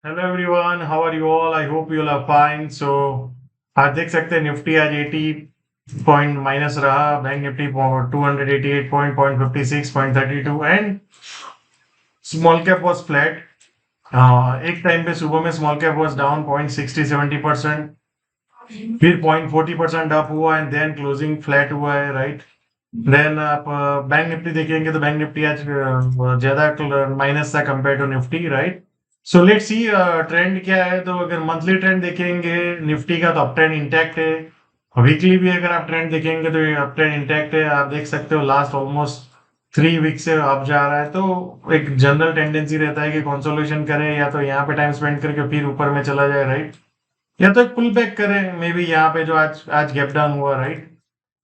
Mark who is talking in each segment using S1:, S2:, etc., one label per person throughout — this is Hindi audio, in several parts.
S1: Hello everyone, how are you all? I hope you all are fine. आज देख सकते हैं निफ्टी आज 80 पॉइंट माइनस रहा। Bank Nifty 288 point 56.32 and small cap was flat. एक टाइम पे सुबह में स्मॉल कैप वाज डाउन 0.60-70%, फिर 0.40% अप हुआ एंड देन क्लोजिंग फ्लैट हुआ है, राइट। देन आप बैंक निफ्टी देखेंगे तो बैंक निफ्टी आज ज्यादा माइनस था compare to Nifty, right. So let's see trend क्या है। तो अगर मंथली ट्रेंड देखेंगे निफ्टी का तो अप ट्रेंड इंटैक्ट है। वीकली भी अगर आप ट्रेंड देखेंगे तो ये अप ट्रेंड इंटैक्ट है। आप देख सकते हो लास्ट ऑलमोस्ट 3 वीक से अप जा रहा है। तो एक जनरल टेंडेंसी रहता है कि कंसोलिडेशन करे या तो यहाँ पे टाइम स्पेंड करके फिर ऊपर में चला जाए, राइट। या तो एक पुल बैक करे मे बी यहाँ पे जो आज आज गैप डाउन हुआ, right.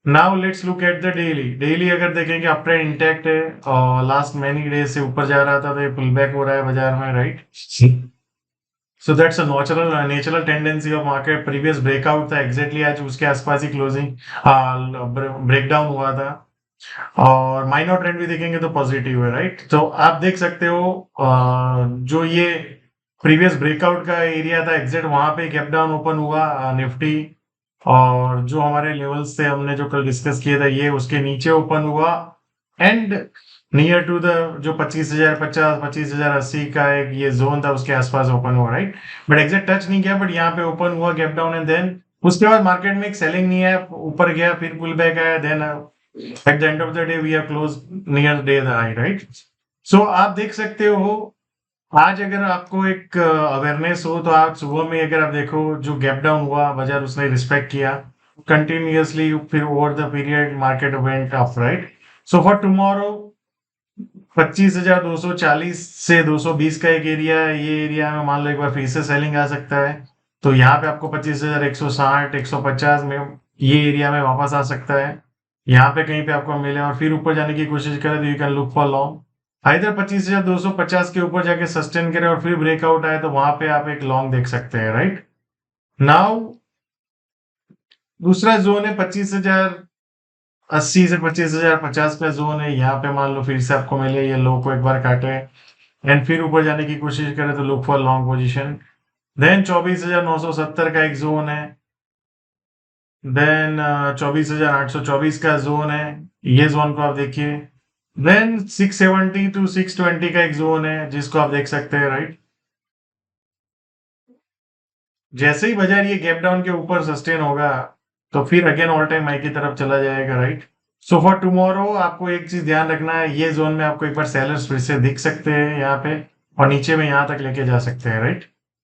S1: Now let's look at the daily. Daily अगर देखेंगे अप ट्रेंड इंटैक्ट है और लास्ट मैनी डेज से ऊपर जा रहा था तो ये पुल बैक हो रहा है बाजार में, right. So that's a natural tendency of market. Previous breakout था एग्जैक्टली आज उसके आसपास ही क्लोजिंग ब्रेकडाउन हुआ था। और माइनर ट्रेंड भी देखेंगे तो पॉजिटिव है, राइट। तो आप देख सकते हो जो ये प्रीवियस ब्रेकआउट का एरिया था एग्जैक्ट वहां पे गैप डाउन ओपन हुआ निफ्टी। और जो हमारे लेवल्स थे हमने जो कल डिस्कस किए थे ये उसके नीचे ओपन हुआ एंड नियर टू द जो 25,050 25,080 का एक ये जोन था उसके आसपास ओपन हुआ, राइट। बट एग्जैक्ट टच नहीं किया, बट यहाँ पे ओपन हुआ गैप डाउन एंड देन उसके बाद मार्केट में एक सेलिंग नहीं है, ऊपर गया फिर पुल बैक आया, then at the end of the day we are close near day the high, right. So आप देख सकते हो आज अगर आपको एक अवेयरनेस हो तो आप सुबह में अगर आप देखो जो गैप डाउन हुआ बाजार उसने रिस्पेक्ट किया कंटिन्यूअसली, फिर over the period market went up, right. So for tomorrow 25,240 से 220 का एक एरिया है। ये एरिया में मान लो एक बार फिर से सेलिंग आ सकता है तो यहाँ पे आपको 25,160 150 में ये एरिया में वापस आ सकता है। यहाँ पे कहीं पे आपको मिले और फिर ऊपर जाने की कोशिश करें तो you can look for long. इधर 25,250 के ऊपर जाके सस्टेन करे और फिर ब्रेकआउट आए तो वहां पे आप एक लॉन्ग देख सकते हैं, राइट। नाउ दूसरा जोन है 25,080 से 25,050 का जोन है। यहाँ पे मान लो फिर से आपको मिले ये लो को एक बार काटे एंड फिर ऊपर जाने की कोशिश करें तो look for long position. Then 24,970 का एक जोन है। देन 24,824 का जोन है, ये जोन को आप देखिए। देन 670 टू 620 का एक जोन है जिसको आप देख सकते हैं, राइट। जैसे ही बाजार ये गैप डाउन के ऊपर सस्टेन होगा तो फिर अगेन ऑल टाइम हाई की तरफ चला जाएगा, राइट। सो फॉर टुमारो आपको एक चीज ध्यान रखना है, ये जोन में आपको एक बार सेलर्स फिर से दिख सकते हैं यहाँ पे और नीचे में यहाँ तक लेके जा सकते हैं, राइट।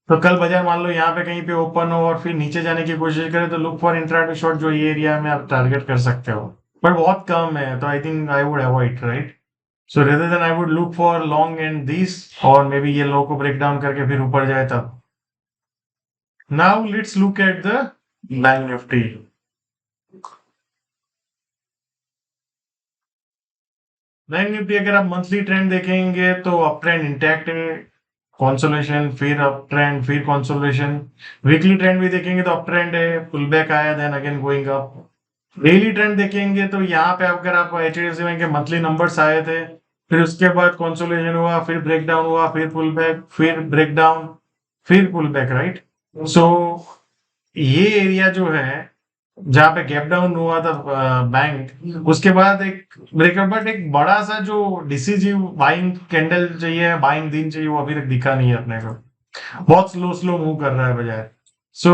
S1: तो कल बाजार मान लो यहाँ पे कहीं पे ओपन हो और फिर नीचे जाने की कोशिश करे तो लुक फॉर इंट्राडे शॉर्ट, जो ये एरिया में आप टारगेट कर सकते हो। पर बहुत कम है तो I think I would avoid, right. So rather than I would look for long and this और मे बी ये लो को ब्रेक डाउन करके फिर ऊपर जाए तब। Now let's look at the bank Nifty. Bank Nifty अगर आप मंथली ट्रेंड देखेंगे तो अप ट्रेंड इंटैक्ट है, कंसोलिडेशन फिर अप ट्रेंड फिर कंसोलिडेशन। वीकली ट्रेंड भी देखेंगे तो अप ट्रेंड है, पुल बैक आया then again going up. Daily trend देखेंगे तो यहाँ पे अगर आप एचडीएफसी बैंक के मंथली नंबर्स आए थे फिर उसके बाद कंसोलिडेशन हुआ फिर ब्रेक डाउन हुआ फिर पुल बैक फिर ब्रेक डाउन फिर पुल बैक, राइट। सो ये एरिया जो है जहाँ पे गैप डाउन हुआ था बैंक उसके बाद एक ब्रेकअप, बट एक बड़ा सा जो डिसीजिव बाइंग कैंडल चाहिए, बाइंग दिन चाहिए, वो अभी तक दिखा नहीं है अपने को। बहुत स्लो स्लो मूव कर रहा है बाजार। सो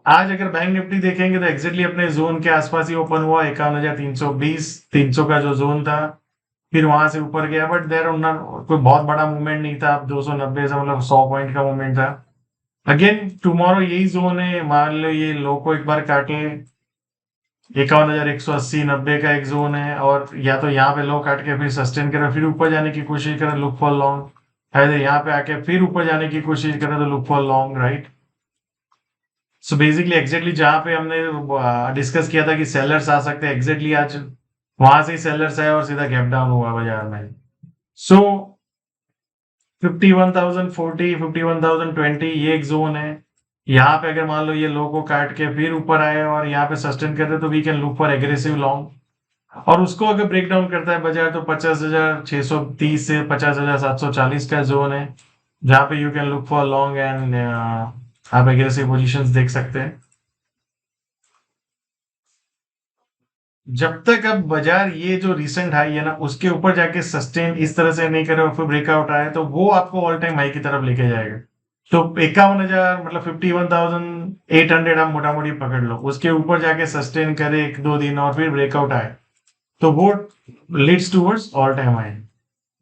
S1: आज अगर बैंक निफ्टी देखेंगे तो एग्जैक्टली अपने जोन के आसपास ही ओपन हुआ 51,320 300 का जो जोन था, फिर वहां से ऊपर गया बट देर कोई बहुत बड़ा मूवमेंट नहीं था। अब 290 से मतलब 100 पॉइंट का मूवमेंट था। अगेन टुमारो यही जोन है, मान लो ये लो को एक बार काटे 51,180 90 का एक जोन है और या तो यहाँ पे लो काट के फिर सस्टेन करें फिर ऊपर जाने की कोशिश करें लुक फॉर लॉन्ग, है यहाँ पे आके फिर ऊपर जाने की कोशिश करें तो look for long, right. So basically exactly जहां पे हमने डिस्कस किया था कि सेलर्स आ सकते हैं एग्जैक्टली आज वहां से ही सेलर्स आए और सीधा गैप डाउन हुआ बाजार में। सो 51,040 51,020 ये एक जोन है। यहाँ पे अगर मान लो ये लो को काट के फिर ऊपर आए और यहाँ पे सस्टेन करते तो we can look for aggressive long. और उसको अगर ब्रेक डाउन करता है बाजार तो 50,630 से 50,740 का जोन है। जहाँ पे you can look for long and आप एग्रेसिव पोजीशंस देख सकते हैं। जब तक अब बाजार ये जो रिसेंट हाई है ना उसके ऊपर जाके सस्टेन इस तरह से नहीं करे और फिर ब्रेकआउट आए तो वो आपको ऑल टाइम हाई की तरफ लेके जाएगा। तो 51,000 मतलब 51,800 आप मोटा मोटी पकड़ लो, उसके ऊपर जाके सस्टेन करे एक दो दिन और फिर ब्रेकआउट आए तो वो leads towards all time high.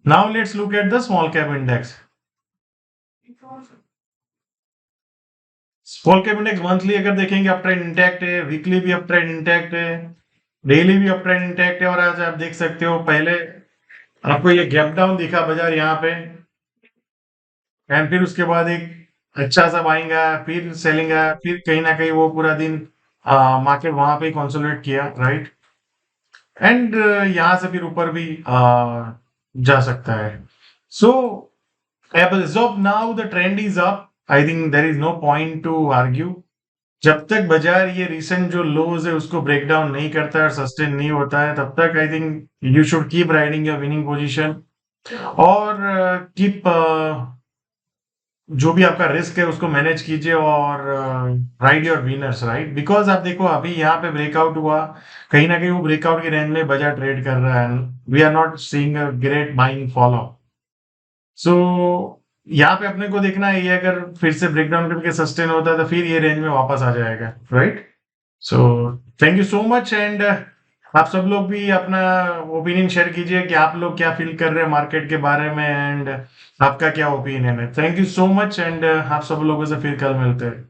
S1: Now let's look at the small cap index. Small cap index monthly अगर देखेंगे अप ट्रेंड इंटैक्ट है, वीकली भी अप ट्रेंड इंटैक्ट है, डेली भी अप ट्रेंड इंटैक्ट है। और आज आप देख सकते हो पहले आपको ये गैप डाउन दिखा बाजार यहाँ पे, एंड फिर उसके बाद एक अच्छा सा बाइंग आया, फिर सेलिंग आया, फिर कहीं ना कहीं वो पूरा दिन मार्केट वहां पे कंसोलिडेट किया, राइट। एंड यहाँ से फिर ऊपर भी जा सकता है। सो as of now the trend is up. I think there is no point to argue. जब तक बाजार ये रिसेंट जो लोज है उसको ब्रेक डाउन नहीं करता है और सस्टेन नहीं होता है तब तक I think you should keep riding your winning position. और कीप जो भी आपका रिस्क है उसको मैनेज कीजिए और ride your winners, right. Because आप देखो अभी यहाँ पे ब्रेकआउट हुआ, कहीं ना कहीं वो ब्रेकआउट के रेंज में बाजार ट्रेड कर रहा है। We are not seeing a great buying follow. So यहाँ पे अपने को देखना है ये अगर फिर से ब्रेकडाउन करके सस्टेन होता है तो फिर ये रेंज में वापस आ जाएगा, right. So thank you so much. And आप सब लोग भी अपना ओपिनियन शेयर कीजिए कि आप लोग क्या फील कर रहे हैं मार्केट के बारे में एंड आपका क्या ओपिनियन है। Thank you so much and आप सब लोगों से फिर कल मिलते हैं।